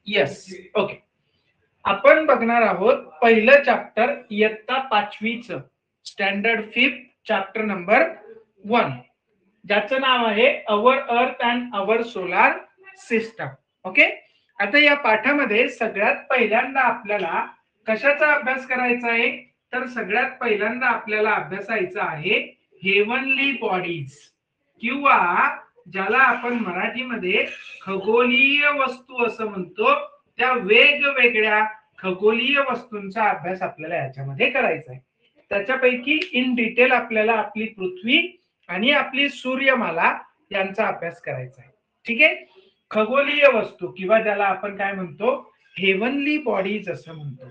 Yes, okay. आपण बघणार आहोत पहिलं चॅप्टर इयत्ता 5वीच, स्टँडर्ड 5 चॅप्टर नंबर 1, ज्याचं नाव आहे अवर अर्थ and our solar system. Okay. आता या पाठामध्ये सगळ्यात पहिल्यांदा आपल्याला कशाचा अभ्यास करायचा आहे, तर सगळ्यात पहिल्यांदा आपल्याला अभ्यासायचं आहे हेवनली बॉडीज, किंवा ज्याला आपण मराठीमध्ये खगोलीय वस्तू असं म्हणतो, त्या वेगवेगळ्या खगोलीय वस्तूंचा अभ्यास आपल्याला याच्यामध्ये करायचा आहे. त्याच्यापैकी इन डिटेल आपल्याला आपली पृथ्वी आणि आपली सूर्यमाला यांचा अभ्यास करायचा आहे. ठीक आहे. खगोलीय वस्तू किंवा ज्याला आपण काय म्हणतो, हेवनली बॉडीज असं म्हणतो.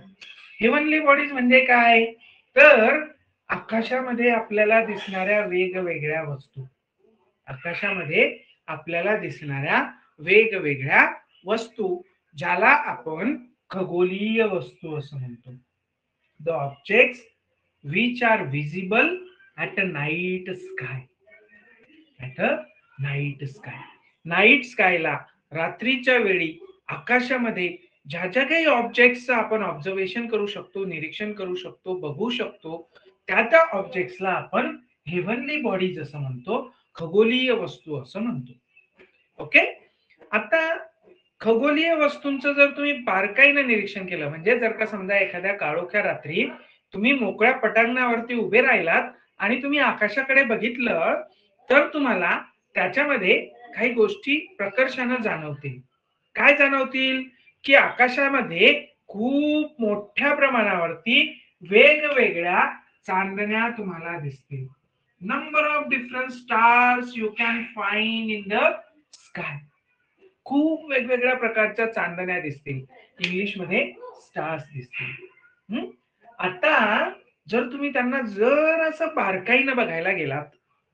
हेवनली बॉडीज म्हणजे काय, तर आकाशामध्ये आपल्याला दिसणाऱ्या वेगवेगळ्या वस्तू, आकाशामध्ये आपल्याला दिसणाऱ्या वेगवेगळ्या वस्तू, ज्याला आपण खगोलीय वस्तू असं म्हणतो. The objects which are visible at a night sky. At a night sky. Night स्कायला, रात्रीच्या वेळी आकाशामध्ये ज्या ज्या काही ऑब्जेक्ट्सचं आपण ऑब्झर्वेशन करू शकतो, निरीक्षण करू शकतो, बघू शकतो, त्या त्या ऑब्जेक्ट्सला आपण हेवनली बॉडीज असं म्हणतो, खगोलीय वस्तू असं म्हणतो. ओके. आता खगोलीय वस्तूंचं जर तुम्ही बारकाईनं निरीक्षण केलं, म्हणजे जर का समजा एखाद्या काळोख्या रात्री तुम्ही मोकळ्या पटांगणावरती उभे राहिलात आणि तुम्ही आकाशाकडे बघितलं, तर तुम्हाला त्याच्यामध्ये काही गोष्टी प्रकर्षानं जाणवतील. काय जाणवतील, की आकाशामध्ये खूप मोठ्या प्रमाणावरती वेगवेगळ्या चांदण्या तुम्हाला दिसतील. Number of different stars you can find in the sky. खूप वेगवेगळ्या प्रकारच्या चांदण्या दिसतील, इंग्लिश मध्ये स्टार्स दिसतील. आता जर तुम्ही त्यांना जर असं बारकाईनं बघायला गेलात,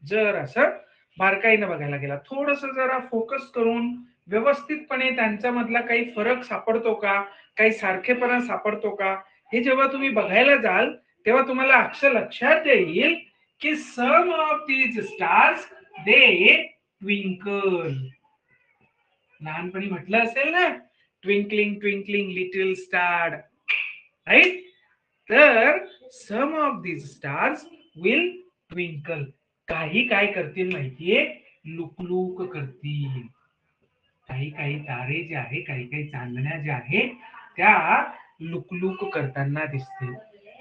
जर असं बारकाईनं बघायला गेलात, थोडस जरा फोकस करून व्यवस्थितपणे त्यांच्यामधला काही फरक सापडतो का, काही सारखेपणा सापडतो का, हे जेव्हा तुम्ही बघायला जाल तेव्हा तुम्हाला अक्षर लक्षात येईल की some of these stars they twinkle. लहानपणी म्हटलं असेल ना, twinkling twinkling little star, right. तर some of these stars will twinkle. काही काय करतील माहितीये, लुकलुक करतील. काही काही तारे जे आहे, काही काही चांदण्या ज्या आहेत, त्या लुकलुक करताना दिसतील.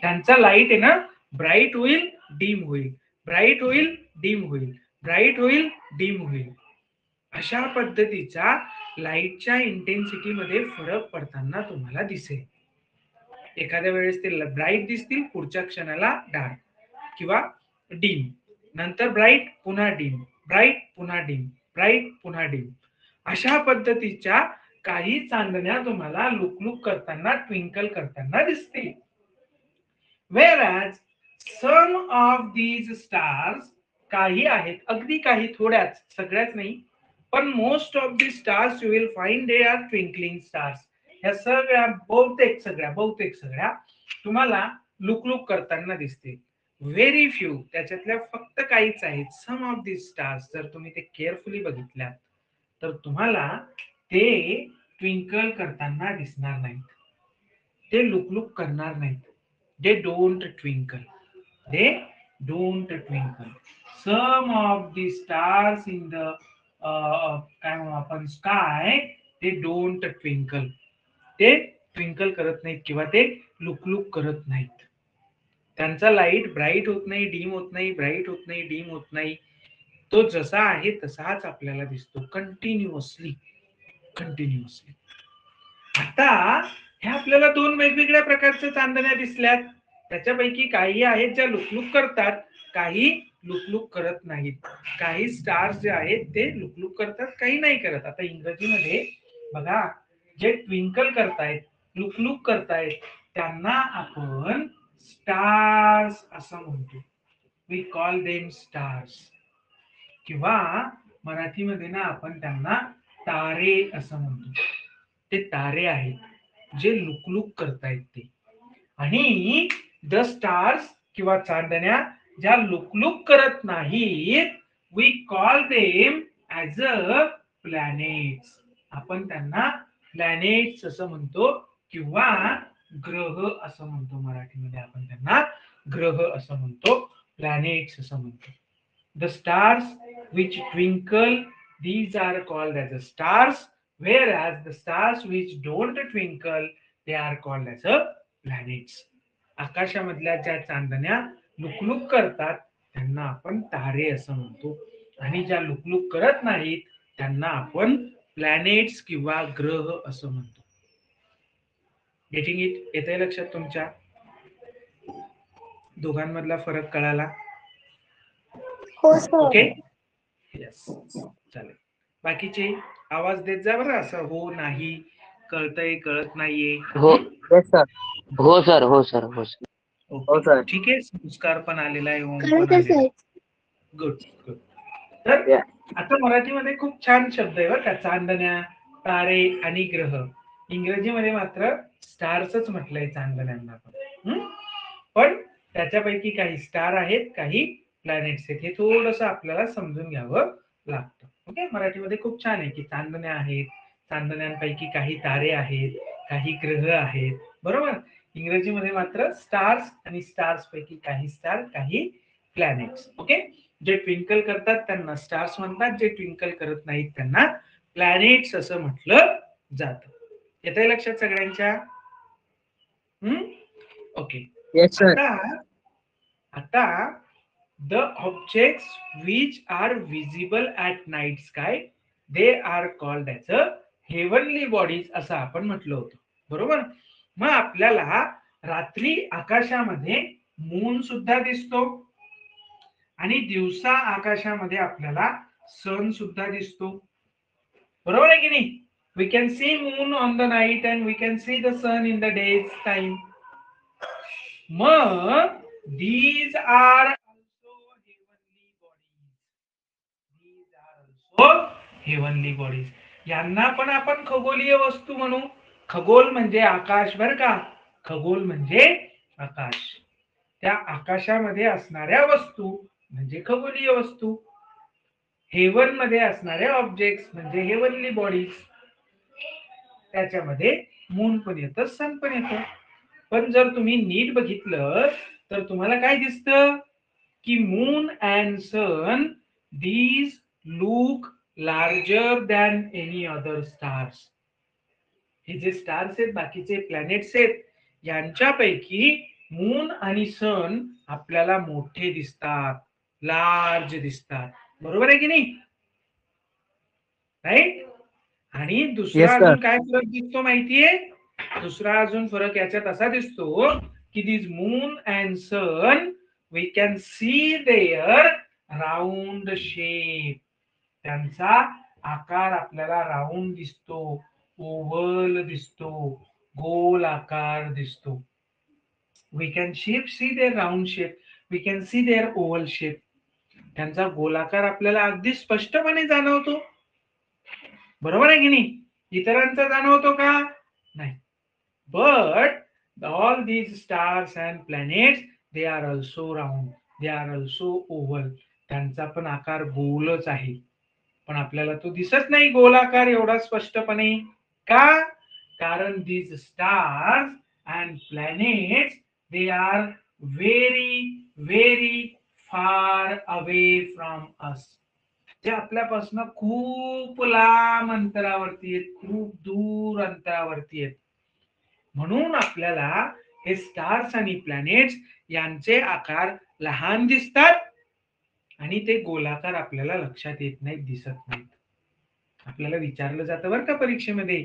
त्यांचा लाईट आहे ना, ब्राईट होईल डीम होईल, ब्राईट होईल डीम होईल, ब्राईट होईल डीम होईल. अशा पद्धतीचा लाईटच्या इंटेन्सिटी मध्ये फरक पडताना तुम्हाला दिसेल. एखाद्या वेळेस ते ब्राईट दिसतील, पुढच्या क्षणाला डार्क किंवा डीम, नंतर ब्राईट पुन्हा डीम, ब्राईट पुन्हा डीम, ब्राईट पुन्हा डीम. अशा पद्धतीच्या काही चांदण्या तुम्हाला लुकलुक करताना, ट्विंकल करताना दिसतील. Whereas some of these stars, काही आहेत, अगदी काही, थोड्याच, सगळ्याच नाही, पण most of the stars you will find they are twinkling stars. ह्या सगळ्या बहुतेक सगळ्या तुम्हाला लुकलुक करताना दिसतील. व्हेरी फ्यू, त्याच्यातल्या फक्त काहीच आहेत, सम ऑफ दी स्टार्स, जर तुम्ही ते केअरफुली बघितल्यात तर तुम्हाला ते ट्विंकल करताना दिसणार नाहीत, ते लुकलुक करणार नाहीत. They don't twinkle. They don't twinkle. Some of the stars in the काय म्हणू आपण स्काय, ते डोंट ट्विंकल. ते ट्विंकल करत नाहीत किंवा ते लुकलुक करत नाहीत. त्यांचा लाईट ब्राईट होत नाही, डीम होत नाही, ब्राईट होत नाही, डीम होत नाही. तो जसा आहे तसाच आपल्याला दिसतो, कंटिन्युअसली. आता ह्या आपल्याला दोन वेगवेगळ्या प्रकारच्या चांदण्या दिसल्यात. त्याच्यापैकी काही आहेत ज्या लुकलुक करतात, काही लुकलुक करत नाहीत. काही स्टार्स जे आहेत ते लुकलुक करतात, काही नाही करत. आता इंग्रजीमध्ये बघा, जे ट्विंकल करतायत, लुकलुक करतायत, त्यांना आपण स्टार्स असं म्हणतो. We call them stars. किंवा मराठीमध्ये ना आपण त्यांना तारे असं म्हणतो. ते तारे आहेत जे लुकलुक करतायत ते. आणि द स्टार्स किंवा चांदण्या ज्या लुकलुक करत नाहीत, we call them as a planets. आपण त्यांना प्लॅनेट्स असं म्हणतो किंवा ग्रह असं म्हणतो. मराठीमध्ये आपण त्यांना ग्रह असं म्हणतो, प्लॅनेट्स असं म्हणतो. The stars which twinkle, these are called as the stars, whereas the stars which don't twinkle, they are called as a planets. आकाशामधल्या ज्या चांदण्या लुकलुक करतात त्यांना आपण तारे असं म्हणतो, आणि ज्या लुकलुक करत नाहीत त्यांना आपण प्लॅनेट्स किंवा ग्रह असं म्हणतो. Getting it? येतंय लक्षात तुमच्या? दोघांमधला फरक कळाला? ओके, यस, चालेल. बाकीचे आवाज देत जा बरं, असं हो नाही, कळतंय कळत नाहीये. हो सर, हो सर, हो सर, हो सर, हो सर. ठीक आहे, संस्कार पण आलेला आहे, ओम पण आलेला आहे. Good good. तर आता मराठीमध्ये खूप छान शब्द आहे बरं का, चांदण्या, तारे आणि ग्रह. इंग्रजीमध्ये मात्र स्टार्सच म्हटलंय चांदण्यांना पण. पण त्याच्यापैकी काही स्टार आहेत, काही प्लॅनेट्स आहेत. हे थोडंसं आपल्याला समजून घ्यावं लागतं. ओके, मराठीमध्ये खूप छान आहे की चांदण्या आहेत, चांदण्यांपैकी काही तारे आहेत, काही ग्रह आहेत, बरोबर. इंग्रजीमध्ये मात्र स्टार्स आणि स्टार्स पैकी काही स्टार, काही प्लॅनेट्स. ओके, जे ट्विंकल करतात त्यांना स्टार्स म्हणतात, जे ट्विंकल करत नाहीत त्यांना प्लॅनेट्स असं म्हटलं जातं. येतंय लक्षात सगळ्यांच्या? ओके. आता the objects which are visible at night sky, they are called as a heavenly bodies असं आपण म्हटलं होतं, बरोबर. मग आपल्याला रात्री आकाशामध्ये मून सुद्धा दिसतो आणि दिवसा आकाशामध्ये आपल्याला सन सुद्धा दिसतो, बरोबर आहे की नाही? We can see moon on the night and we can see the sun in the day's time. मग these are also heavenly bodies. These are also heavenly bodies. यांना पण आपण खगोलीय वस्तू म्हणू. खगोल म्हणजे आकाश बर का, खगोल म्हणजे आकाश. त्या आकाशामध्ये असणाऱ्या वस्तू म्हणजे खगोलीय वस्तू. हेवन मध्ये असणारे ऑब्जेक्ट्स म्हणजे हेवनली बॉडीज. त्याच्यामध्ये मून पण येतं, सन पण येतं. पण जर तुम्ही नीट बघितलं तर तुम्हाला काय दिसतं की moon and sun, these look larger than any other stars. हे जे स्टार्स आहेत, बाकीचे प्लॅनेट्स आहेत, यांच्यापैकी मून आणि सन आपल्याला मोठे दिसतात, लार्ज दिसतात, बरोबर आहे की नाही? राईट. आणि दुसरा अजून काय फरक दिसतो माहितीये? दुसरा अजून फरक याच्यात असा दिसतो की this moon and sun, we can see their round shape. त्यांचा आकार आपल्याला राऊंड दिसतो, ओव्हल दिसतो, गोल आकार दिसतो. We can see their round shape, we can see their oval shape. त्यांचा गोलाकार आपल्याला अगदी स्पष्टपणे जाणवतो, बरोबर आहे की नाही? इतरांचा जाणवतो का? नाही. But all these stars and planets, they are also round, they are also oval. त्यांचा पण आकार गोलच आहे, पण आपल्याला तो दिसत नाही गोलाकार एवढा स्पष्टपणे. का? कारण these stars and planets, they are very very far away from us. ते आपल्यापासून खूप लांब अंतरावरती आहेत, खूप दूर अंतरावरती आहेत. म्हणून आपल्याला हे स्टार्स आणि प्लॅनेट्स यांचे आकार लहान दिसतात आणि ते गोलाकार आपल्याला लक्षात येत नाहीत, दिसत नाहीत. आपल्याला विचारलं जातं बरं का परीक्षेमध्ये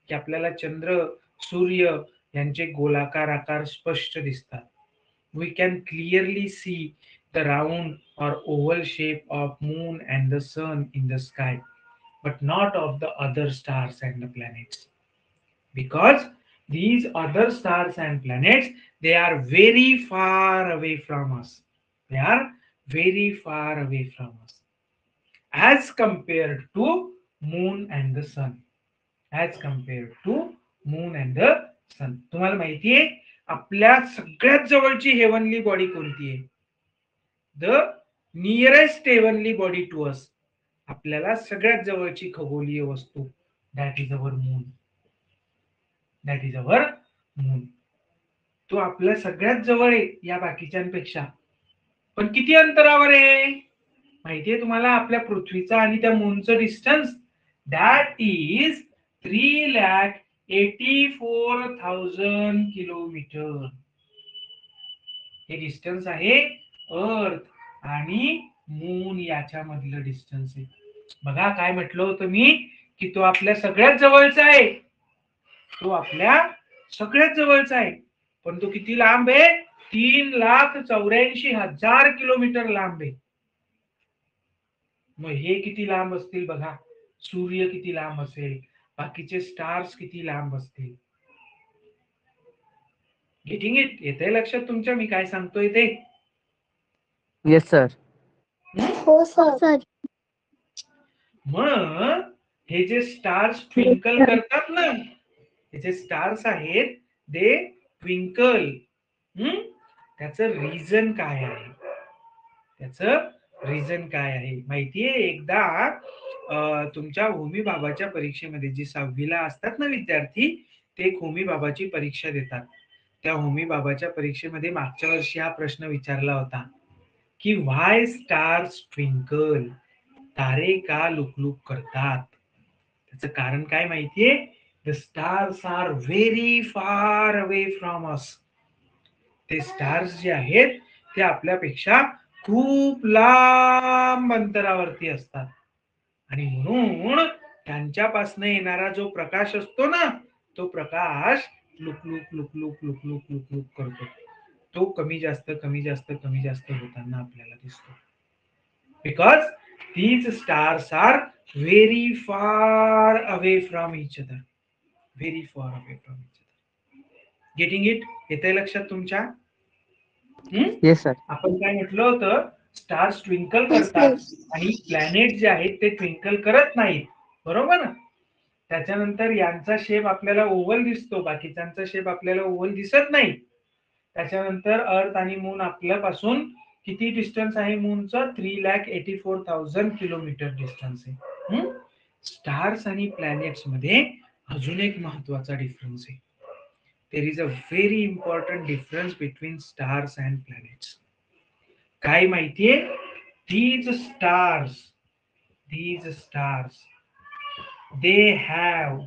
की आपल्याला चंद्र, सूर्य यांचे गोलाकार आकार स्पष्ट दिसतात. We can clearly see the round or oval shape of moon and the sun in the sky, but not of the other stars and the planets, because these other stars and planets, they are very far away from us. They are very far away from us as compared to moon and the sun. As compared to moon and the sun. तुम्हाला माहिती आहे आपल्या सगळ्यात जवळची heavenly body कोणती आहे? The nearest heavenly body to us, आपल्याला सगळ्यात जवळची खगोलीय वस्तू, that is our moon. That is our moon. तो आपल्या सगळ्यात जवळ आहे या बाकीच्यांपेक्षा. पण किती अंतरावर आहे माहितीये तुम्हाला? आपल्या पृथ्वीचा आणि त्या मूनचं डिस्टन्स दॅट इज 3,84,000 किलोमीटर. हे डिस्टन्स आहे अर्थ आणि मून याच्यामधलं डिस्टन्स आहे. बघा काय म्हटलं होतं मी की तो आपल्या सगळ्यात जवळचा आहे. तो आपल्या सगळ्यात जवळचा आहे. पण तो किती लांब आहे? 3,84,000 किलोमीटर लांब आहे. मग हे किती लांब असतील बघा. सूर्य किती लांब असेल, बाकीचे स्टार्स किती लांब असतील. Getting it? येतंय लक्षात तुमच्या मी काय सांगतोय ते? Yes sir. हो सर. मग हे जे स्टार्स ट्विंकल करतात ना, हे जे स्टार्स आहेत ते ट्विंकल, त्याचं रिझन काय आहे? त्याचं रिझन काय आहे माहितीये? एकदा तुमच्या होमी बाबाच्या परीक्षेमध्ये जी 6वीला असतात ना विद्यार्थी, ते होमी बाबाची परीक्षा देतात. त्या होमी बाबाच्या परीक्षेमध्ये मागच्या वर्षी हा प्रश्न विचारला होता की व्हाय स्टार्स ट्विंकल? तारे का लुकलुक करतात? त्याचं कारण काय माहितीये? The stars are very far away from us. ते स्टार्स जे आहेत ते आपल्यापेक्षा खूप लांब अंतरावरती असतात आणि म्हणून त्यांच्यापासून येणारा जो प्रकाश असतो ना, तो प्रकाश लुकलुक लुकलुक लुकलुक लुकलुक करतो. तो कमी जास्त कमी जास्त कमी जास्त होताना आपल्याला दिसतो. Because these stars are very far away from each other. Very far away from each other. Getting it? येतंय लक्षात तुमच्या? Yes sir. आपण काय म्हटलं होतं? स्टार्स ट्विंकल करतात आणि प्लॅनेट जे आहेत ते ट्विंकल करत नाहीत, बरोबर ना? त्याच्यानंतर यांचा शेप आपल्याला ओव्हल दिसतो, बाकीच्यांचा शेप आपल्याला ओव्हल दिसत नाही. त्याच्यानंतर अर्थ आणि मून आपल्यापासून किती डिस्टन्स आहे? मूनचं 3,84,000 किलोमीटर डिस्टन्स आहे. स्टार्स आणि प्लॅनेट्स मध्ये अजून एक महत्वाचा डिफरन्स आहे. There is a very important difference between stars and planets. काय माहितीये? these stars they have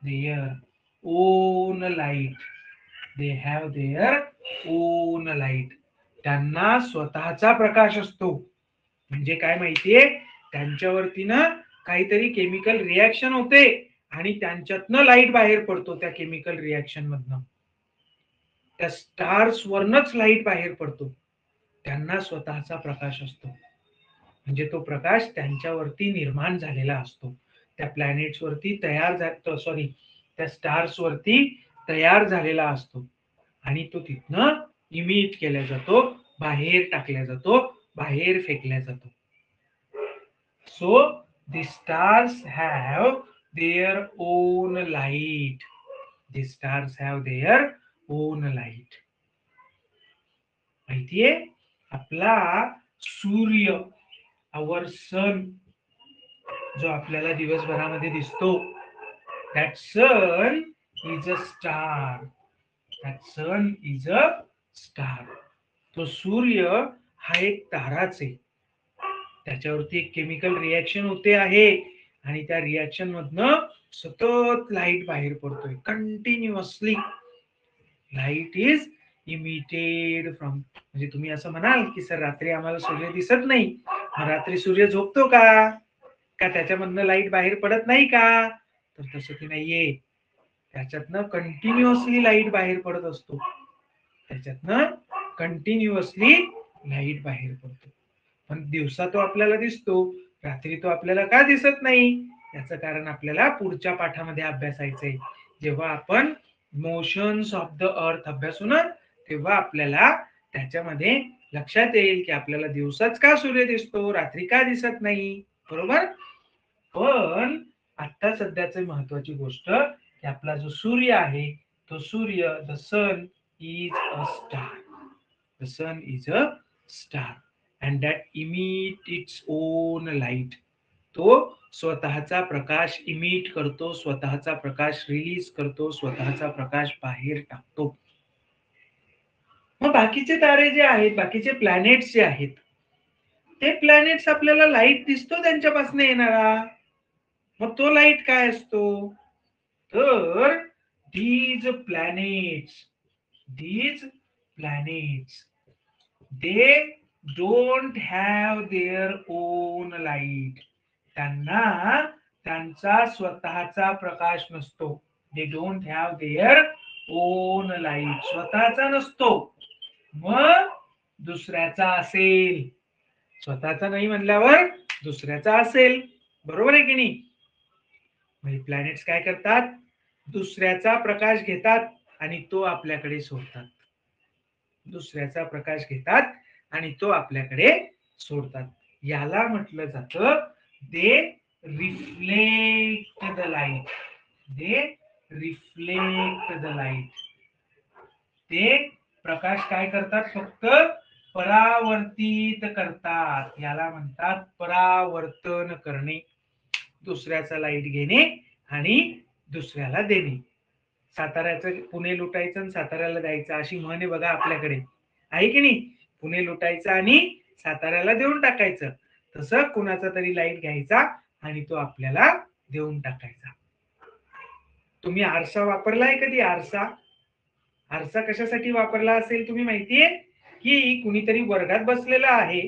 their own light. They have their own light. त्यांना स्वतःचा प्रकाश असतो. म्हणजे काय माहितीये? त्यांच्यावरती ना काहीतरी केमिकल रिॲक्शन होते आणि त्यांच्यातनं लाईट बाहेर पडतो. त्या केमिकल रिॲक्शन मधनं त्या स्टार्स वरनच लाईट बाहेर पडतो. त्यांना स्वतःचा प्रकाश असतो. म्हणजे तो प्रकाश त्यांच्यावरती निर्माण झालेला असतो. त्या प्लॅनेट्स वरती त्या स्टार्स वरती तयार झालेला असतो आणि तो तिथनं इमिट केला जातो, बाहेर टाकला जातो, बाहेर फेकला जातो. So the stars have their own light. The stars have their own light. माहितीये? आपला सूर्य, आवर सन, जो आपल्याला दिवसभरामध्ये दिसतो, that sun is a star. That sun is a star. तो सूर्य हा एक ताराच आहे. त्याच्यावरती एक केमिकल रिॲक्शन होते आहे आणि त्या रिॲक्शन मधनं सतत लाईट बाहेर पडतोय. Continuously light is emitted from. म्हणजे तुम्ही असं म्हणाल की सर रात्री आम्हाला सूर्य दिसत नाही, मग रात्री सूर्य झोपतो का? का त्याच्यामधनं लाईट बाहेर पडत नाही का? तर तसं ते नाहीये. त्याच्यातनं कंटिन्युअसली लाईट बाहेर पडत असतो. त्याच्यातनं कंटिन्युअसली लाईट बाहेर पडतो. पण दिवसा तो आपल्याला दिसतो, रात्री तो आपल्याला का दिसत नाही? याचं कारण आपल्याला पुढच्या पाठामध्ये अभ्यासायचंय. जेव्हा आपण मोशन्स ऑफ द अर्थ अभ्यासू ना, तेव्हा आपल्याला त्याच्यामध्ये लक्षात येईल की आपल्याला दिवसाच का सूर्य दिसतो, रात्री का दिसत नाही, बरोबर? पण आता सध्याची महत्वाची गोष्ट की आपला जो सूर्य आहे, तो सूर्य, the sun is a star. The sun is a star and that emit its own light. तो स्वतःचा प्रकाश इमिट करतो, स्वतःचा प्रकाश रिलीज करतो, स्वतःचा प्रकाश बाहेर टाकतो. मग बाकीचे तारे जे आहेत, बाकीचे प्लॅनेट्स जे आहेत, ते प्लॅनेट्स आपल्याला लाईट दिसतो त्यांच्यापासून येणारा. मग तो लाईट काय असतो? तर these planets they don't have their own light. त्यांना त्यांचा स्वतःचा प्रकाश नसतो. they don't have their own light. स्वतःचा नसतो, मग दुसऱ्याचा असेल. स्वतःचा नाही म्हणल्यावर दुसऱ्याचा असेल, बरोबर आहे की नाही? म्हणजे प्लॅनेट्स काय करतात? दुसऱ्याचा प्रकाश घेतात आणि तो आपल्याकडे सोडतात. दुसऱ्याचा प्रकाश घेतात आणि तो आपल्याकडे सोडतात. याला म्हटलं जातं दे reflect the light. They reflect the light. ते प्रकाश काय करतात? फक्त परावर्तित करतात. याला म्हणतात परावर्तन करणे. दुसऱ्याचा लाईट घेणे आणि दुसऱ्याला देणे. साताऱ्याचं पुणे लुटायचं आणि साताऱ्याला द्यायचं अशी म्हण आहे बघा आपल्याकडे, आहे की नाही? पुणे लुटायचं आणि साताऱ्याला देऊन टाकायचं. तसं कुणाचा तरी लाईट घ्यायचा आणि तो आपल्याला देऊन टाकायचा. तुम्ही आरसा वापरलाय कधी? आरसा आरसा कशासाठी वापरला असेल तुम्ही माहितीये? की कुणीतरी वर्गात बसलेला आहे,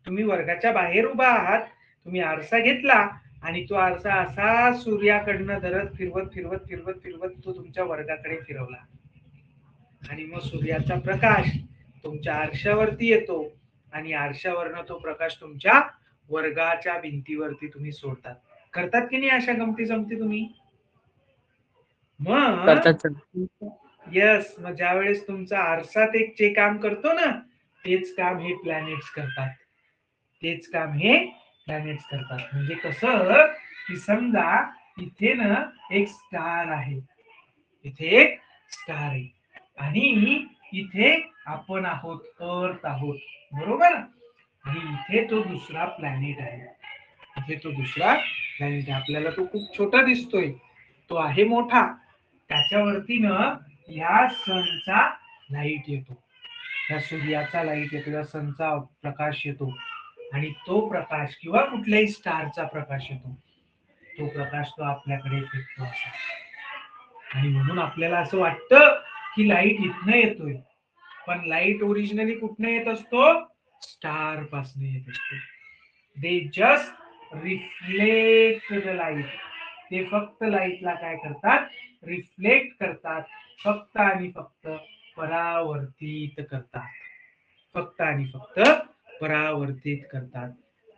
तुम्ही वर्गाच्या बाहेर उभा आहात, तुम्ही आरसा घेतला आणि तो आरसा असा सूर्याकडनं धरत फिरवत फिरवत फिरवत फिरवत तो तुमच्या वर्गाकडे फिरवला आणि मग सूर्याचा प्रकाश तुमच्या आरशावरती येतो आणि आरशावरनं तो प्रकाश तुमच्या वर्गाच्या भिंतीवरती तुम्ही सोडतात. करतात की नाही अशा गमती जमती तुम्ही? मग करतात सर. यस, मग ज्या वेळेस तुमचा आरसा ते जे काम करतो ना, तेच काम हे प्लॅनेट्स करतात. तेच काम हे प्लॅनेट्स करतात. म्हणजे कसं की समजा इथे ना एक स्टार आहे, इथे एक स्टार आहे आणि इथे आपण आहोत, अर्थ आहोत, बरोबर? आणि इथे तो दुसरा प्लॅनेट आहे. इथे तो दुसरा प्लॅनेट आहे. आपल्याला तो खूप छोटा दिसतोय, तो आहे मोठा. त्याच्यावरती ना या सनचा लाईट येतो, या सूर्याचा लाईट येतो, या सनचा प्रकाश येतो आणि तो प्रकाश किंवा कुठल्याही स्टारचा प्रकाश येतो, तो प्रकाश तो आपल्याकडे फेकतो असा. आणि म्हणून आपल्याला असं वाटतं की लाईट इथनं येतोय, पण लाईट ओरिजिनली कुठनं येत असतो? स्टार पासून येत असतो. They just reflect the light. ते फक्त लाईटला काय करतात? रिफ्लेक्ट करतात. फक्त आणि फक्त परावर्तित करतात. फक्त आणि फक्त परावर्तित करतात.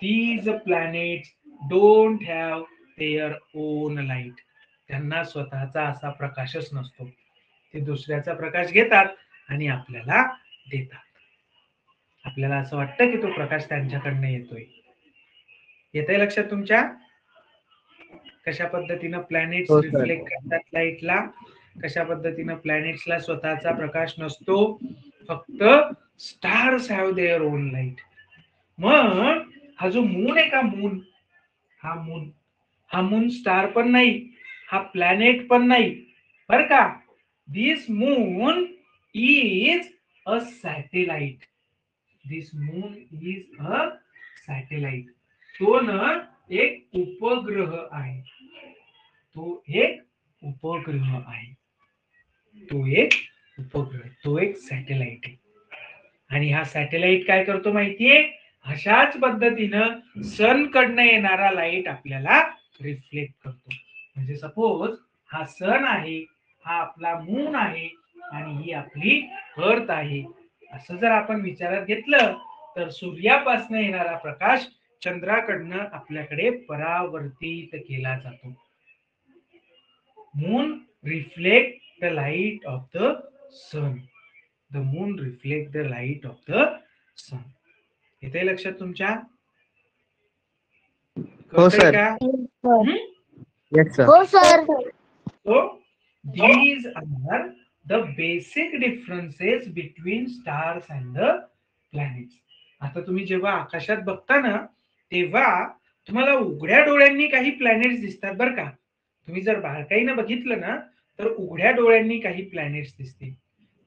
These planets don't have their own light. त्यांना स्वतःचा असा प्रकाशच नसतो. ते दुसऱ्याचा प्रकाश घेतात आणि आपल्याला देतात. आपल्याला असं वाटतं की तो प्रकाश त्यांच्याकडनं येतोय. येतंय लक्षात तुमच्या? कशा पद्धतीनं प्लॅनेट्स हो सर. रिफ्लेक्ट करतात लाईटला, कशा पद्धतीनं प्लॅनेट्सला स्वतःचा प्रकाश नसतो, फक्त stars have their own light. मग हा जो मून आहे का, मून, हा मून स्टार पण नाही, हा प्लॅनेट पण नाही, बर का? This moon is a satellite. This moon is a satellite. तो ना एक उपग्रह आहे. तो एक उपग्रह आहे. तो एक उपग्रह, तो एक सॅटेलाइट आहे. आणि हा सॅटेलाइट काय करतो माहितीये? अशाच पद्धतीनं सन कडनं येणारा लाईट आपल्याला रिफ्लेक्ट करतो. म्हणजे सपोज हा सन आहे, हा आपला मून आहे आणि ही आपली अर्थ आहे. असं जर आपण विचारात घेतलं तर सूर्यापासून येणारा प्रकाश चंद्राकडनं आपल्याकडे परावर्तित केला जातो. Moon reflect the light of the sun. The moon reflect the light of the sun. येते लक्षात तुमच्या? हो सर. का? Yes sir. हो sir. So these are the basic differences between stars and the planets. आता तुम्ही जेव्हा आकाशात बघता ना, तेव्हा तुम्हाला उघड्या डोळ्यांनी काही प्लॅनेट्स दिसतात बरं का. तुम्ही जर बारकाईनं बघितलं ना तर उघड्या डोळ्यांनी काही प्लॅनेट्स दिसतील.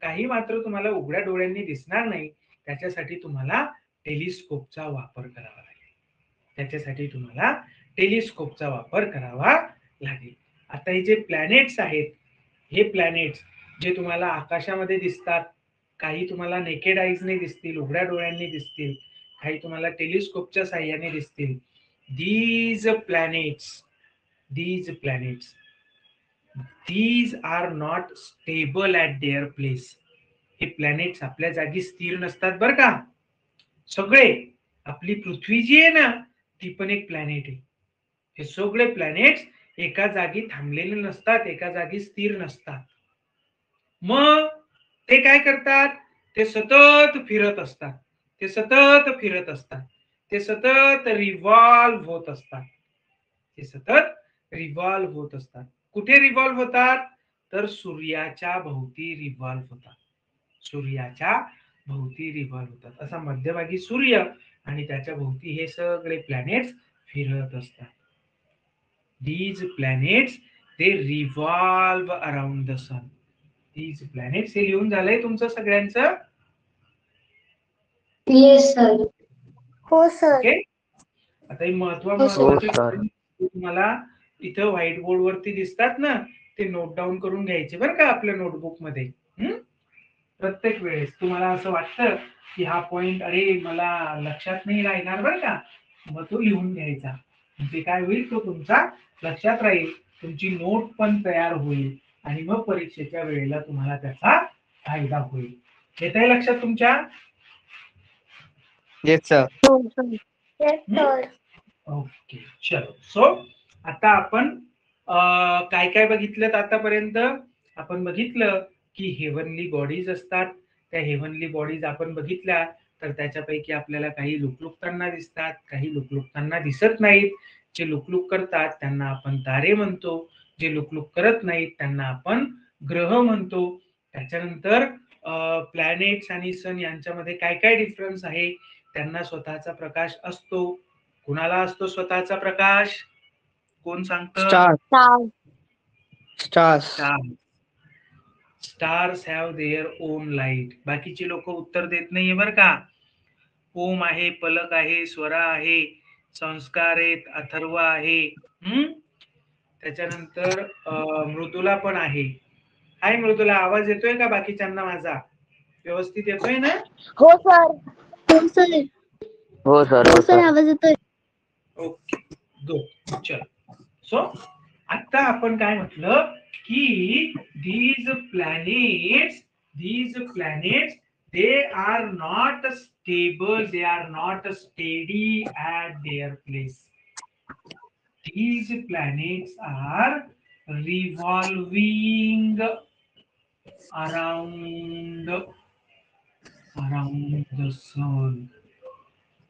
काही मात्र तुम्हाला उघड्या डोळ्यांनी दिसणार नाही. त्याच्यासाठी तुम्हाला टेलिस्कोपचा वापर करावा लागेल. त्याच्यासाठी तुम्हाला टेलिस्कोपचा वापर करावा लागेल. आता हे जे प्लॅनेट्स आहेत, हे प्लॅनेट्स जे तुम्हाला आकाशामध्ये दिसतात, काही तुम्हाला नेकेड आईजने दिसतील, उघड्या डोळ्यांनी दिसतील, काही तुम्हाला टेलिस्कोपच्या साहाय्याने दिसतील. these planets these are not stable at their place. हे प्लॅनेट्स आपल्या जागी स्थिर नसतात बरं का. सगळे आपली पृथ्वी जी आहे ना ती पण एक प्लॅनेट आहे. हे सगळे प्लॅनेट्स एका जागी थांबलेले नसतात, एका जागी स्थिर नसतात. मग ते काय करतात, ते सतत फिरत असतात, ते सतत फिरत असतात, ते सतत रिव्हॉल्व्ह होत असतात, ते सतत रिव्हॉल्व्ह होत असतात. कुठे रिव्हॉल्व्ह होतात, तर सूर्याच्या भोवती रिव्हॉल्व्ह होतात, सूर्याच्या भोवती रिव्हॉल्व्ह होतात. असा मध्यभागी सूर्य आणि त्याच्या भोवती हे सगळे प्लॅनेट्स फिरत असतात. these planets they revolve around the sun. these planets हे लिहून झालंय तुमचं सगळ्यांचं? Yes sir. हो सर. ओके. आता ही महत्वाचे तुम्हाला इथं व्हाईट बोर्ड वरती दिसतात ना, ते नोट डाऊन करून घ्यायचे बरं का आपल्या नोटबुक मध्ये. प्रत्येक वेळेस तुम्हाला असं वाटतं की हा पॉइंट अरे मला लक्षात नाही राहणार बरं का, मग तो लिहून घ्यायचा. म्हणजे काय होईल, तो तुमचा लक्षात राहील, तुमची नोट पण तयार होईल आणि मग परीक्षेच्या वेळेला तुम्हाला त्याचा फायदा होईल. येत आहे लक्षात तुमच्या? Yes sir. Yes sir. Okay चलो. सो आता आपण काय काय बघितलं आतापर्यंत? आपण बघितलं की हेवनली बॉडीज असतात. त्या हेवनली बॉडीज आपण बघितल्या तर त्याच्यापैकी आपल्याला काही लुकलुकताना दिसतात, काही लुकलुकताना दिसत नाहीत. जे लुकलुक करतात त्यांना आपण तारे म्हणतो, जे लुकलुक करत नाहीत त्यांना आपण ग्रह म्हणतो. त्याच्यानंतर प्लॅनेट्स आणि सन यांच्यामध्ये काय काय डिफरन्स आहे, त्यांना स्वतःचा प्रकाश असतो. कुणाला असतो स्वतःचा प्रकाश? कोण सांगतं? Stars. Stars have their own light. बाकीचे लोक उत्तर देत नाहीये बरं का. ओम आहे, पलक आहे, स्वरा आहे, संस्कार आहेत, अथर्व आहे. त्याच्यानंतर मृदुला पण आहे. हाय मृदुला, आवाज येतोय का बाकीच्यांना माझा? व्यवस्थित येतोय ना? हो सर. हो सर. हो सर. हो सर, आवाज येतोय. Okay good. चलो. सो आता आपण काय म्हटलं की these planets they are not stable, they are not steady at their place. These planets are revolving around the sun.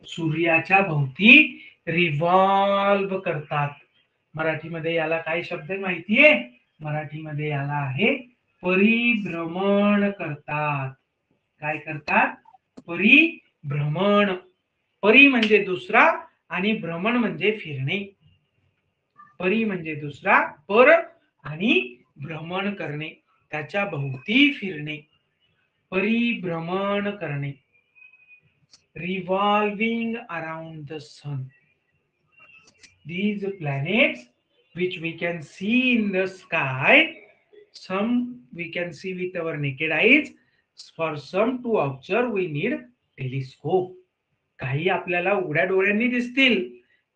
सूर्याच्या भोवती रिव्हॉल्व करतात. मराठीमध्ये याला काय शब्द माहितीये? मराठीमध्ये याला आहे परिभ्रमण करतात. काय करतात? परिभ्रमण. परी म्हणजे दुसरा आणि भ्रमण म्हणजे फिरणे. परी म्हणजे दुसरा, पर आणि भ्रमण करणे, त्याच्या भोवती फिरणे, परिभ्रमण करणे. revolving around the sun. These planets which we can see in the sky, some we can see with our naked eyes, for some to observe we need telescope. काही आपल्याला उघड्या डोळ्यांनी दिसतील,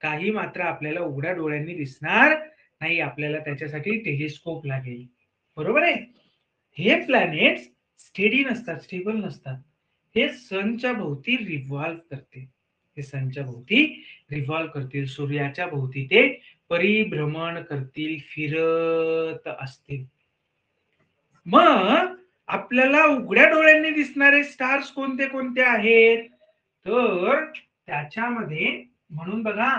काही मात्र आपल्याला उघड्या डोळ्यांनी दिसणार नाही. आपल्याला त्याच्यासाठी टेलिस्कोप लागेल. बरोबर आहे. हे प्लॅनेट्स स्टेडी नसतात, स्टेबल नसतात. हे सनच्या भोवती रिव्हॉल्व करते, हे सनच्या भोवती रिव्हॉल्व करतील, सूर्याच्या भोवती ते परिभ्रमण करतील, फिरत असतील. मग आपल्याला उघड्या डोळ्यांनी दिसणारे स्टार्स कोणते कोणते आहेत, तर त्याच्यामध्ये म्हणून बघा,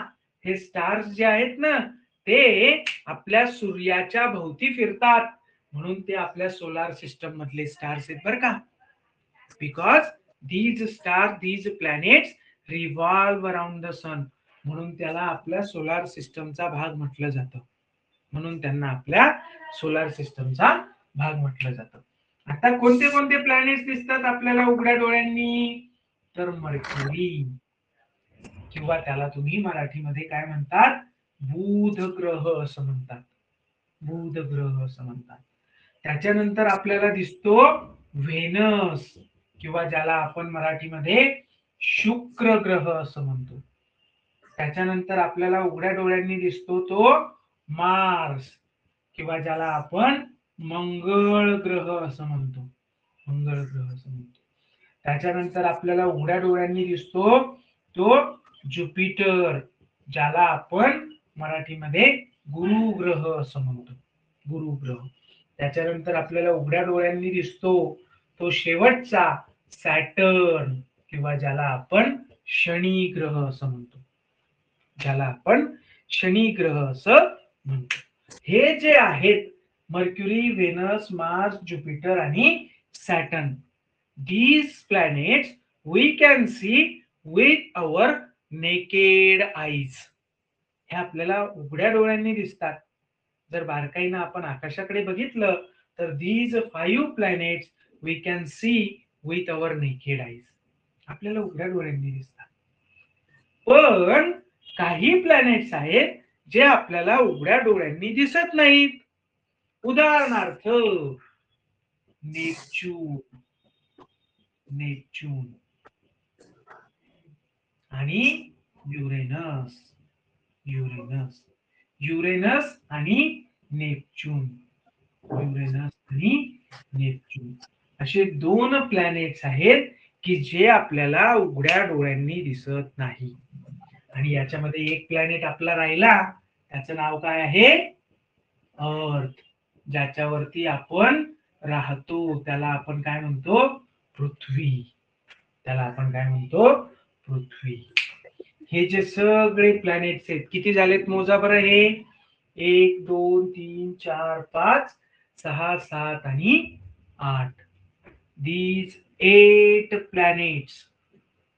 हे स्टार्स जे आहेत ना ते आपल्या सूर्याच्या भोवती फिरतात, म्हणून ते आपल्या सोलार सिस्टम मधले स्टार्स आहेत बरं का. Because these stars, these planets revolve around the sun. म्हणून त्याला आपल्या सोलार सिस्टमचा भाग म्हटलं जातं. म्हणून त्यांना आपल्या सोलार सिस्टमचा भाग म्हटलं जातं. आता कोणते कोणते प्लॅनेट्स दिसतात आपल्याला उघड्या डोळ्यांनी? तर मर्क्युरी, किंवा त्याला तुम्ही मराठीमध्ये काय म्हणतात? बुध ग्रह असं म्हणतात. बुध ग्रह असं म्हणतात. त्याच्यानंतर आपल्याला दिसतो व्हेनस, किंवा ज्याला आपण मराठीमध्ये शुक्र ग्रह असं म्हणतो. त्याच्यानंतर आपल्याला उघड्या डोळ्यांनी दिसतो तो मार्स, किंवा ज्याला आपण मंगळ ग्रह असं म्हणतो. मंगळ ग्रह असं म्हणतो. त्याच्यानंतर आपल्याला उघड्या डोळ्यांनी दिसतो तो ज्युपिटर, ज्याला आपण मराठीमध्ये गुरु ग्रह असं म्हणतो. गुरु ग्रह. त्याच्यानंतर आपल्याला उघड्या डोळ्यांनी दिसतो तो शेवटचा सॅटर्न, किंवा ज्याला आपण शनी ग्रह असं म्हणतो. ज्याला आपण शनी ग्रह असं म्हणतो. हे जे आहेत मर्क्युरी, व्हेनस, मार्स, ज्युपिटर आणि Saturn, these planets we can see with our naked eyes. हे आपल्याला उघड्या डोळ्यांनी दिसतात. जर बारकाईनं आपण आकाशाकडे बघितलं तर these 5 planets we can see with our naked eyes. आपल्याला उघड्या डोळ्यांनी दिसतात. पण काही प्लॅनेट्स आहेत जे आपल्याला उघड्या डोळ्यांनी दिसत नाहीत. उदाहरणार्थ नेपच्यून, नेपच्यून आणि युरेनस, युरेनस, युरेनस आणि नेपच्यून, युरेनस आणि नेपच्यून असे 2 प्लॅनेट्स आहेत की जे आपल्याला उघड्या डोळ्यांनी दिसत नाही. आणि याच्यामध्ये एक प्लॅनेट आपला राहिला, त्याचं नाव काय आहे? अर्थ. ज्याच्यावरती आपण राहतो त्याला आपण काय म्हणतो? पृथ्वी. त्याला आपण काय म्हणतो? पृथ्वी. हे जे सगळे प्लॅनेट्स आहेत, किती झालेत मोजा बरं हे? 1 2 3 4 5 6 7 आणि 8. These 8 planets,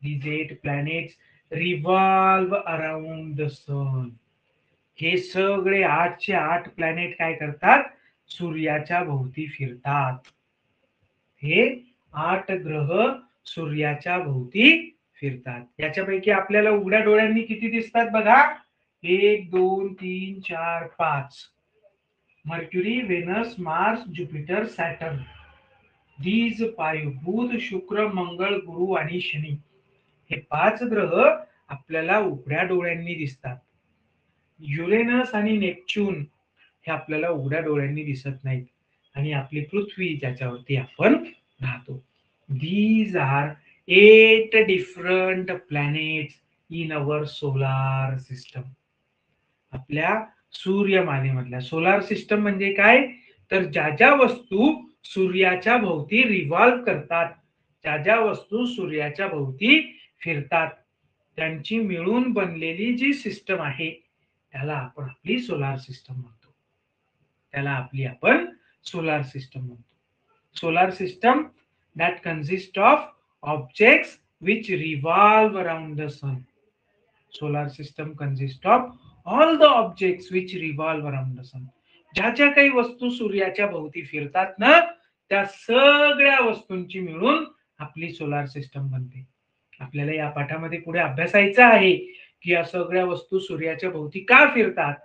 these 8 planets revolve around the sun. हे सगळे 8चे 8 प्लॅनेट काय करतात? सूर्याच्या भोवती फिरतात. हे 8 ग्रह सूर्याच्या भोवती फिरतात. याच्यापैकी आपल्याला उघड्या डोळ्यांनी किती दिसतात बघा? 1 2 3 4 5. Mercury, Venus, Mars, Jupiter, Saturn. these 5 बुध, शुक्र, मंगळ, गुरु आणि शनी, हे 5 ग्रह आपल्याला उघड्या डोळ्यांनी दिसतात. युरेनस आणि नेपच्यून हे आपल्याला उघड्या डोळ्यांनी दिसत नाहीत. आणि आपली पृथ्वी ज्याच्यावरती आपण राहतो. these are 8 different planets in our solar system. आपल्या सूर्यमालेमधल्या, सोलार सिस्टम म्हणजे काय? तर ज्या ज्या वस्तू सूर्याच्या भोवती रिव्हॉल्व करतात, ज्या ज्या वस्तू सूर्याच्या भोवती फिरतात, त्यांची मिळून बनलेली जी सिस्टम आहे त्याला आपण आपली सोलार सिस्टम म्हणतो. त्याला आपली आपण सोलार सिस्टम म्हणतो. Solar system that consists of objects which revolve around the sun. Solar system consists of all the objects which revolve around the sun. ज्या ज्या काही वस्तू सूर्याच्या भोवती फिरतात ना, त्या सगळ्या वस्तूंची मिळून आपली सोलार सिस्टम बनते. आपल्याला या पाठामध्ये पुढे अभ्यासायचं आहे की या सगळ्या वस्तू सूर्याच्या भोवती का फिरतात,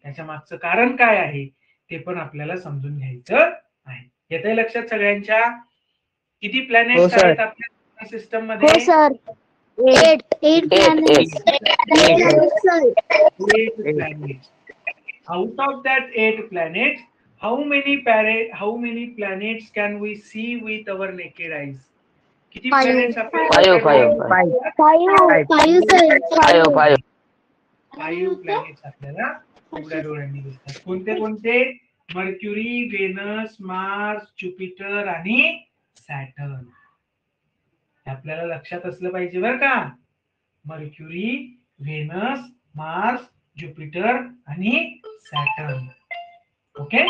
त्याच्या मागचं कारण काय आहे ते पण आपल्याला समजून घ्यायचं आहे. येतंय लक्षात सगळ्यांच्या? किती प्लॅनेट्स आहेत आपल्या सिस्टम मध्ये? हो sir. 8 planets. 8 planets. Out of that 8 planets, how many planets can we see with our naked eyes? किती planets आपल्याला? 5 planets आपल्याला उघड्या डोळ्यांनी दिसतात. कोणते कोणते? मर्क्युरी, व्हेनस, मार्स, ज्युपिटर आणि सॅटर्न. आपल्याला लक्षात असलं पाहिजे बरं का. मर्क्युरी, व्हेनस, मार्स, ज्युपिटर आणि सॅटर्न. ओके.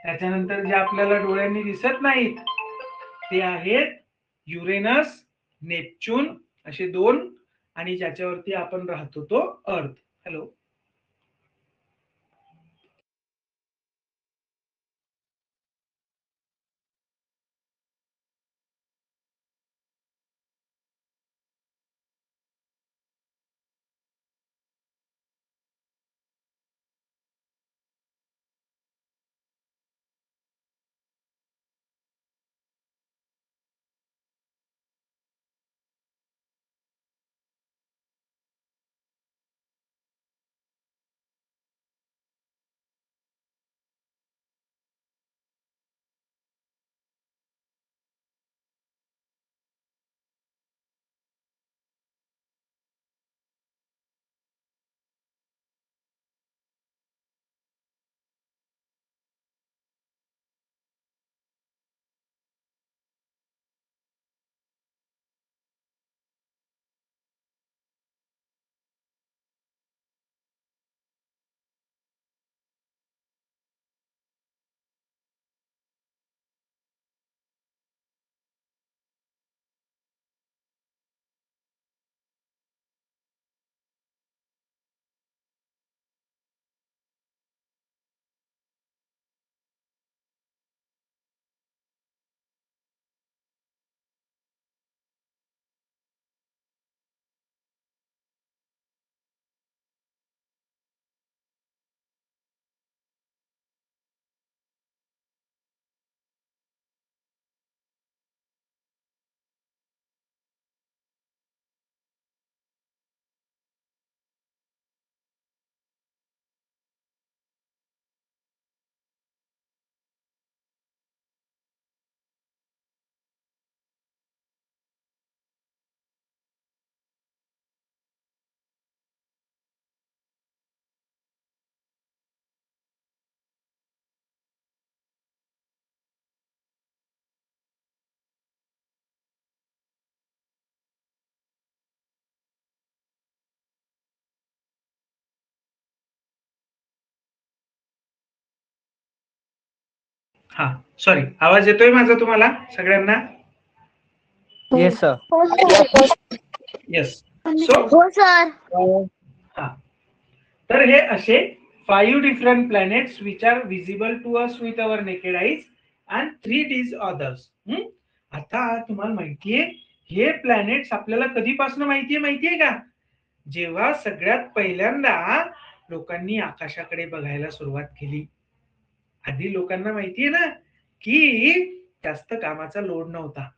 त्याच्यानंतर जे आपल्याला डोळ्यांनी दिसत नाहीत ते आहेत युरेनस, नेपच्यून असे 2 आणि ज्याच्यावरती आपण राहतो तो अर्थ. हॅलो. हा, सॉरी, आवाज येतोय माझा तुम्हाला सगळ्यांना? Yes sir. हो सर. येस. सो हो सर. हा, तर हे असे 5 different planets which are visible to us with our naked eyes and 3 these others. आता तुम्हाला माहितीये हे प्लॅनेट्स आपल्याला कधीपासून माहितीये का? जेव्हा सगळ्यात पहिल्यांदा लोकांनी आकाशाकडे बघायला सुरुवात केली. आधी लोकांना माहितीये ना की जास्त कामाचा लोड नव्हता,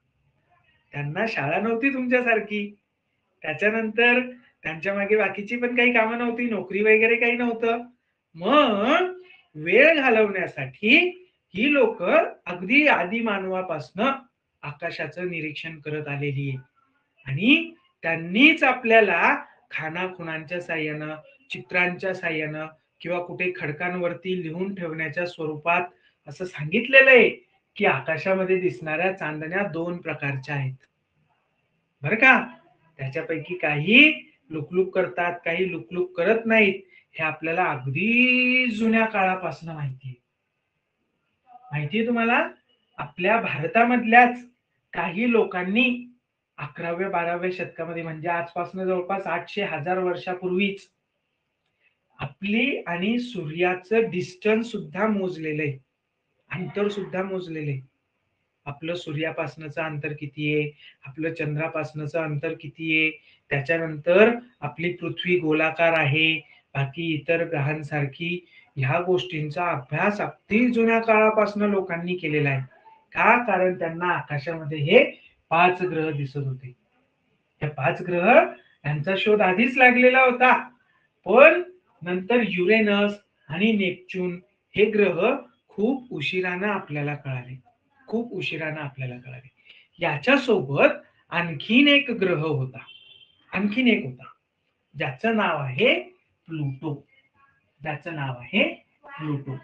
त्यांना शाळा नव्हती तुमच्यासारखी, त्याच्यानंतर त्यांच्या मागे बाकीची पण काही कामं नव्हती, नोकरी वगैरे काही नव्हतं. मग वेळ घालवण्यासाठी ही लोक अगदी आदी मानवापासनं आकाशाचं निरीक्षण करत आलेली आहे आणि त्यांनीच आपल्याला खानाखुणांच्या साह्यानं, चित्रांच्या साह्यानं किंवा कुठे खडकांवरती लिहून ठेवण्याच्या स्वरूपात असं सांगितलेलं आहे की आकाशामध्ये दिसणाऱ्या चांदण्या 2 प्रकारच्या आहेत बरं का. त्याच्यापैकी काही लुकलुक करतात, काही लुकलुक करत नाहीत. हे आपल्याला अगदी जुन्या काळापासून माहितीये तुम्हाला. आपल्या भारतामधल्याच काही लोकांनी 11व्या-12व्या शतकामध्ये, म्हणजे आजपासून जवळपास 800-1000 वर्षापूर्वीच आपली आणि सूर्याचं डिस्टन्स सुद्धा मोजलेलं आहे, अंतर सुद्धा मोजलेलं आहे. आपलं सूर्यापासनचं अंतर किती आहे, आपलं चंद्रापासनचं अंतर किती आहे, त्याच्यानंतर आपली पृथ्वी गोलाकार आहे, बाकी इतर ग्रहांसारखी, ह्या गोष्टींचा अभ्यास अगदी जुन्या काळापासून लोकांनी केलेला आहे. का? कारण त्यांना आकाशामध्ये हे 5 ग्रह दिसत होते. हे 5 ग्रह यांचा शोध आधीच लागलेला होता, पण नंतर युरेनस आणि नेपच्यून हे ग्रह खूप उशिरानं आपल्याला कळाले, खूप उशिरानं आपल्याला कळाले. याच्यासोबत आणखीन एक ग्रह होता, आणखीन एक होता, ज्याचं नाव आहे प्लुटो. ज्याचं नाव आहे प्लुटो.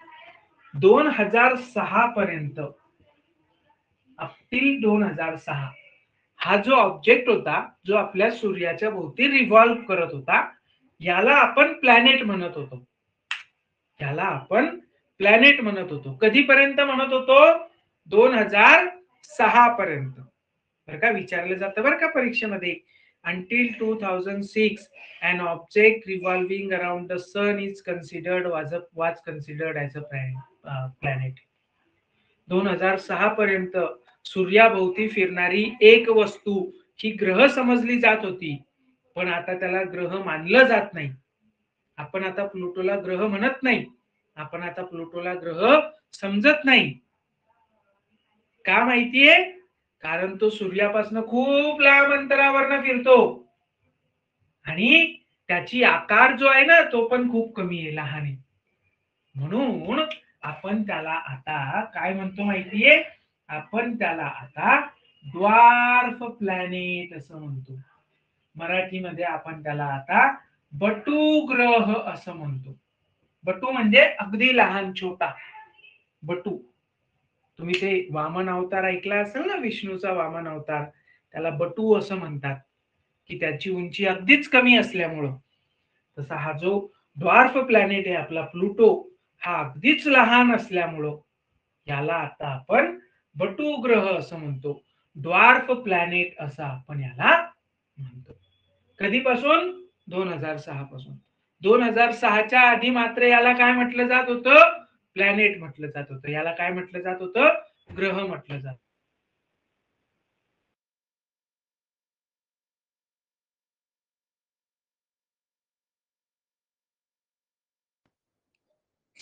2006 पर्यंत, अप्टिल 2006 हा जो ऑब्जेक्ट होता, जो आपल्या सूर्याच्या भोवती रिव्हॉल्व करत होता, याला आपण प्लॅनेट म्हणत होतो. याला आपण प्लॅनेट म्हणत होतो. कधीपर्यंत म्हणत होतो? 2006 पर्यंत. बरं का, विचारलं जातं बरं का परीक्षेमध्ये. until 2006 an object revolving around the sun is considered was considered as a planet. 2006 पर्यंत सूर्याभोवती फिरणारी एक वस्तू ही ग्रह समजली जात होती, पण आता त्याला ग्रह मानलं जात नाही. आपण आता प्लुटोला ग्रह म्हणत नाही, आपण आता प्लुटोला ग्रह समजत नाही. का माहितीये? कारण तो सूर्यापासून खूप लांब अंतरावरनं फिरतो आणि त्याची आकार जो आहे ना तो पण खूप कमी आहे, लहान आहे. म्हणून आपण त्याला आता काय म्हणतो माहितीये? आपण त्याला आता ड्वार्फ प्लॅनेट असं म्हणतो. मराठीमध्ये आपण त्याला आता बटू ग्रह असं म्हणतो. बटू म्हणजे अगदी लहान, छोटा बटू. तुम्ही ते वामन अवतार ऐकला असेल ना, विष्णूचा वामन अवतार, त्याला बटू असं म्हणतात की त्याची उंची अगदीच कमी असल्यामुळं. तसा हा जो ड्वार्फ प्लॅनेट आहे आपला प्लुटो, हा अगदीच लहान असल्यामुळं याला आता आपण बटू ग्रह असं म्हणतो. ड्वार्फ प्लॅनेट असं आपण याला म्हणतो. कधीपासून? 2006 पासून. 2006च्या आधी मात्र याला काय म्हटलं जात होतं? प्लॅनेट म्हटलं जात होतं. याला काय म्हटलं जात होतं? ग्रह म्हटलं जात.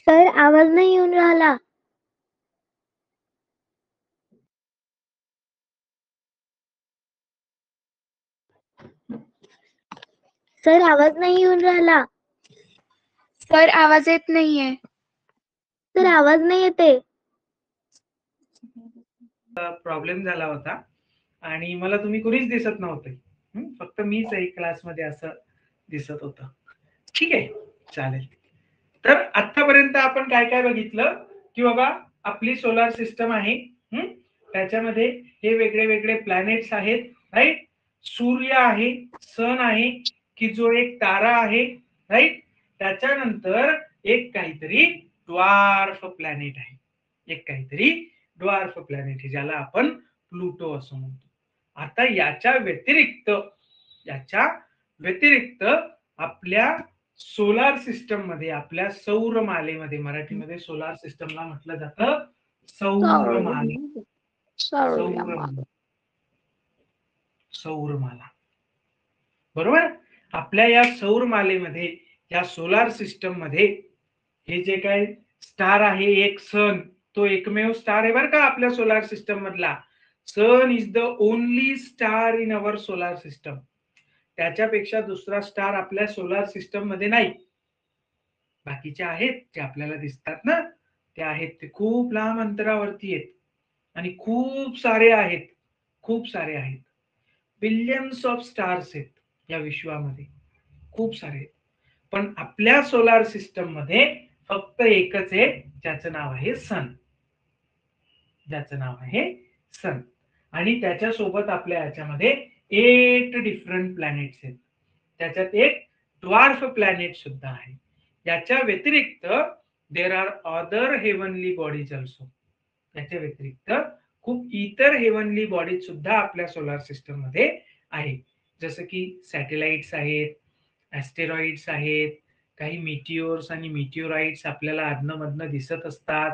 सर आवाज नाही येऊन राहिला. सर आवाज नाही येऊन राहिला. सर आवाज येत नाहीये. सर आवाज नाही येते. प्रॉब्लेम झाला होता आणि मला तुम्ही कुणीच दिसत नव्हते. फक्त मीच एक क्लासमध्ये असं दिसत होतं. ठीक आहे, चालेल. तर आतापर्यंत आपण काय काय बघितलं की बाबा आपली सोलार सिस्टम आहे, त्याच्यामध्ये हे वेगळे वेगळे प्लॅनेट्स आहेत, राईट. सूर्य आहे, सन आहे की जो एक तारा आहे, राईट. त्याच्यानंतर एक काहीतरी ड्वार्फ प्लॅनेट आहे, एक काहीतरी ड्वार्फ प्लॅनेट आहे ज्याला आपण प्लुटो असं म्हणतो. आता याच्या व्यतिरिक्त आपल्या सोलार सिस्टम मध्ये, आपल्या सौरमालेमध्ये, मराठीमध्ये सोलार सिस्टमला म्हटलं जातं सौरमाला. सौरमाला, बरोबर. आपल्या या सौरमालेमध्ये, या सोलार सिस्टम मध्ये हे जे काय स्टार आहे, एक सन, तो एकमेव स्टार आहे बरं का आपल्या सोलार सिस्टम मधला. Sun is the only star in our solar system. त्याच्यापेक्षा दुसरा स्टार आपल्या सोलार सिस्टम मध्ये नाही. बाकीचे आहेत जे आपल्याला दिसतात ना, ते आहेत ते खूप लांब अंतरावरती आहेत आणि खूप सारे आहेत, खूप सारे आहेत. बिलियन्स ऑफ स्टार्स आहेत या विश्वामध्ये, खूप सारे आहेत. पण आपल्या सोलार सिस्टम मध्ये फक्त एकच आहे ज्याचं नाव आहे सन, ज्याचं नाव आहे सन. आणि त्याच्यासोबत आपल्या याच्यामध्ये 8 डिफरंट प्लॅनेट्स आहेत. त्याच्यात एक ड्वार्फ प्लॅनेट सुद्धा आहे. याच्या व्यतिरिक्त there are other heavenly bodies also. याच्या व्यतिरिक्त खूप इतर हेवनली बॉडीज सुद्धा आपल्या सोलार सिस्टम मध्ये आहे. जसं की सॅटेलाइट्स आहेत, ऍस्टेरॉइड्स आहेत, काही मिटिओर्स आणि मिटिओराइट्स आपल्याला अधनमधनं दिसत असतात,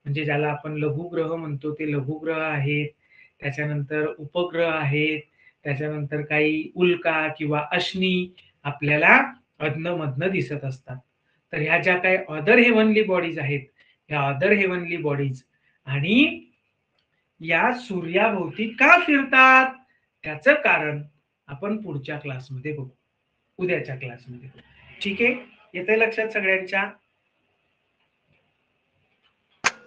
म्हणजे ज्याला आपण लघुग्रह म्हणतो ते लघुग्रह आहेत. त्याच्यानंतर उपग्रह आहेत. त्याच्यानंतर काही उल्का किंवा अश्नी आपल्याला अधनमधनं दिसत असतात. तर ह्या ज्या काही अदर हेवनली बॉडीज आहेत, ह्या अदर हेवनली बॉडीज आणि या सूर्याभोवती का फिरतात त्याचं कारण आपण पुढच्या क्लासमध्ये बघू, उद्याच्या क्लासमध्ये. ठीक आहे, येते लक्षात सगळ्यांच्या?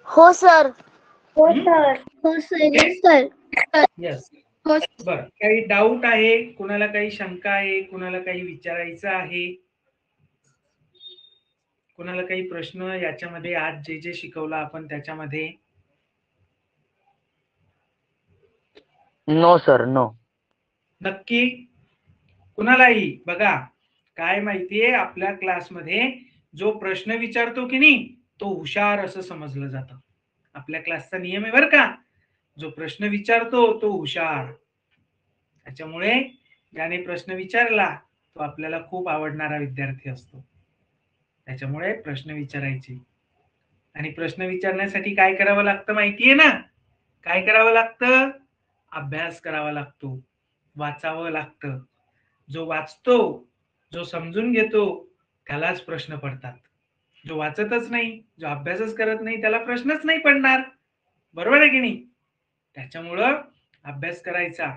हो सर. हो सर. हो सर. यस. हो. बर, काही डाऊट आहे कुणाला? काही शंका आहे कुणाला? काही विचारायचं आहे कुणाला? काही प्रश्न याच्यामध्ये आज जे जे शिकवलं आपण त्याच्यामध्ये? No sir, no. नक्की कुणालाही? बघा काय माहितीये, आपल्या क्लासमध्ये जो प्रश्न विचारतो की नाही तो हुशार असं समजलं जातं. आपल्या क्लासचा नियम आहे बरं का, जो प्रश्न विचारतो तो हुशार. त्याच्यामुळे ज्याने प्रश्न विचारला तो आपल्याला खूप आवडणारा विद्यार्थी असतो. त्याच्यामुळे प्रश्न विचारायचे. आणि प्रश्न विचारण्यासाठी काय करावं लागतं माहितीये ना? काय करावं लागतं? अभ्यास करावा लागतो, वाचावं लागतं. जो वाचतो, जो समजून घेतो त्यालाच प्रश्न पडतात. जो वाचतच नाही, जो अभ्यासच करत नाही त्याला प्रश्नच नाही पडणार. बरोबर आहे की नाही? त्याच्यामुळं अभ्यास करायचा,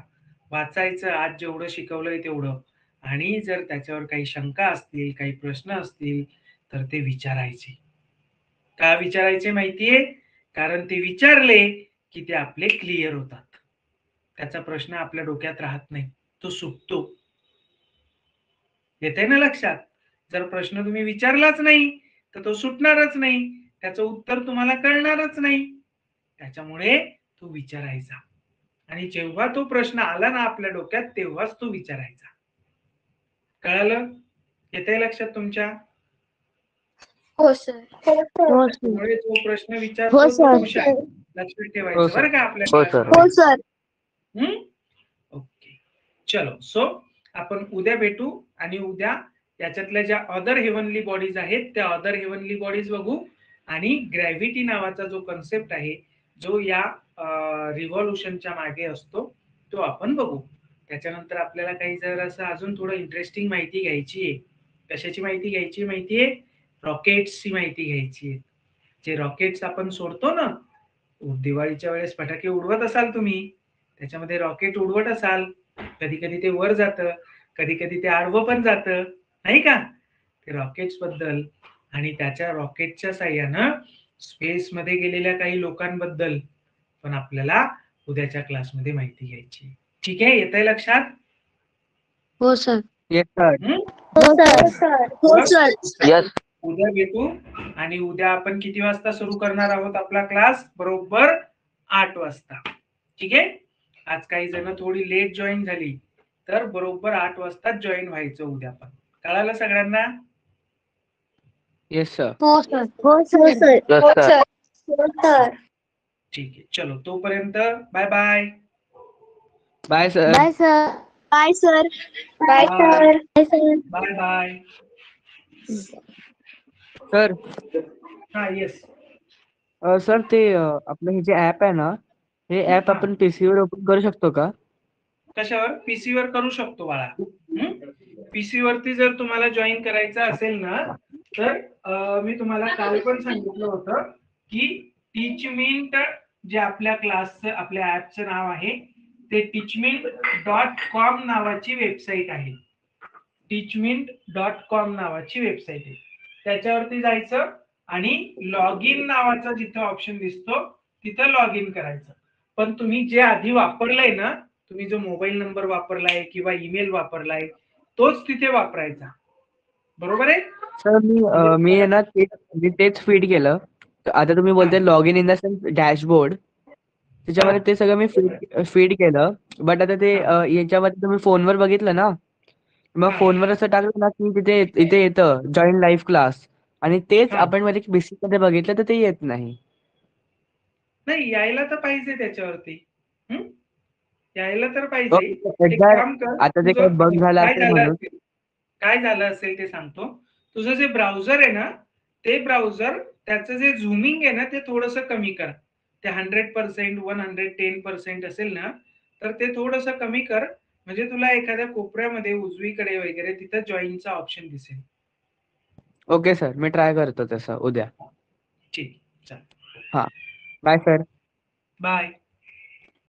वाचायचं, आज जेवढं शिकवलंय तेवढं. आणि जर त्याच्यावर काही शंका असतील, काही प्रश्न असतील तर ते विचारायचे. का विचारायचे माहितीये? कारण ते विचारले की ते आपले क्लिअर होतात. त्याचा प्रश्न आपल्या डोक्यात राहत नाही, तो सुटतो. येतंय ना लक्षात? जर प्रश्न तुम्ही विचारलाच नाही तर तो सुटणारच नाही, त्याचं उत्तर तुम्हाला कळणारच नाही. त्याच्यामुळे तो विचारायचा. आणि जेव्हा तो प्रश्न आला ना आपल्या डोक्यात तेव्हाच तो विचारायचा. कळालं? येतंय लक्षात तुमच्या? हो सर. हो सर. त्यामुळे जो प्रश्न हो विचारतो तो सर. हुशार. लक्षात हो ठेवायचं सर. बरं का आपल्या हो सर. क्लासमध्ये. सर. ओके. चलो. सो आपण उद्या भेटू आणि उद्या याच्यातल्या ज्या अदर हेवनली बॉडीज आहेत त्या अदर हेवनली बॉडीज बघू आणि ग्रॅव्हिटी नावाचा जो कन्सेप्ट आहे जो या रिव्हॉल्युशनच्या मागे असतो तो आपण बघू. त्याच्यानंतर आपल्याला काही जर असं अजून थोडं इंटरेस्टिंग माहिती घ्यायची आहे. कशाची माहिती घ्यायची माहितीये? रॉकेट्सची माहिती घ्यायची आहे. जे रॉकेट्स आपण सोडतो ना, दिवाळीच्या वेळेस फटाके उडवत असाल तुम्ही, त्याच्यामध्ये रॉकेट उडवत असाल, कधी कधी ते वर जातं, कधी कधी ते आडवं पण जातं, नाही का? ते रॉकेट्स बद्दल आणि त्याच्या रॉकेटच्या साह्यानं स्पेस मध्ये गेलेल्या काही लोकांबद्दल पण आपल्याला उद्याच्या क्लासमध्ये माहिती घ्यायची. ठीक आहे? येतंय लक्षात? हो सर. Yes sir. हम्म? हो सर. हो सर. यस. उद्या भेटू आणि उद्या आपण किती वाजता सुरू करणार आहोत आपला क्लास? बरोबर 8 वाजता. ठीक आहे? आज काही जण थोडी लेट जॉईन झाली तर बरोबर 8 वाजता जॉईन व्हायचं उद्या पण. कळालं सगळ्यांना? Yes sir. हो सर. हो सर. यस हो सर. सर. हो सर. ठीक आहे. चलो तोपर्यंत bye bye. Bye sir. Bye sir. Bye sir. Bye bye sir. Bye bye. Sir हा येस. सर ते आपलं हे जे ऍप आहे ना, हे ऍप हा. आपण PC वर ओपन करू शकतो का? कशावर? पीसी वर करू शकतो बाळा. पीसी वरती जर तुम्हाला जॉईन करायचं असेल ना तर मी तुम्हाला काल पण सांगितलं होतं की टीचमिंट जे आपल्या क्लासचं आपल्या ऍपचं नाव आहे ते teachmint.com नावाची वेबसाईट आहे. teachmint.com नावाची वेबसाईट आहे. त्याच्यावरती जायचं आणि लॉग इन नावाचा जिथं ऑप्शन दिसतो तिथं लॉग इन करायचं. पण तुम्ही जे आधी वापरलंय ना, तुम्ही जो मोबाईल नंबर वापरलाय किंवा ईमेल वापरलाय तोच तिथे वापरायचा. बरोबर आहे? सर मी आहे ना मी तेच फीड केलं. आता तुम्ही बोलताय log in in the sense dashboard, त्याच्यामध्ये ते सगळं मी फीड केलं. बट आता ते याच्यामध्ये तुम्ही फोनवर बघितलं ना, मग फोनवर असं टाकलं ना की तिथे इथे येतं जॉईन लाईव्ह क्लास आणि तेच आपण मध्ये बेसिक मध्ये बघितलं तर ते येत नाही. नाही यायला तर पाहिजे त्याच्यावरती. यायला तर पाहिजे. एक एकदा काम कर, आता ते तुझं काही बग झालं काय असेल झालं म्हणून. असेल काय झालं असेल ते सांगतो. तुझं जे ब्राउझर आहे ना ते ब्राउझर त्याचं जे झूमिंग आहे ना ते थोडस कमी कर. ते 100%, 110% असेल ना तर ते थोडस कमी कर, म्हणजे तुला एखाद्या कोपऱ्यामध्ये उजवीकडे वगैरे तिथं जॉईनचा ऑप्शन दिसेल. ओके सर, मी ट्राय करतो तसं उद्या. ठीक. चल हा, बाय सर. बाय.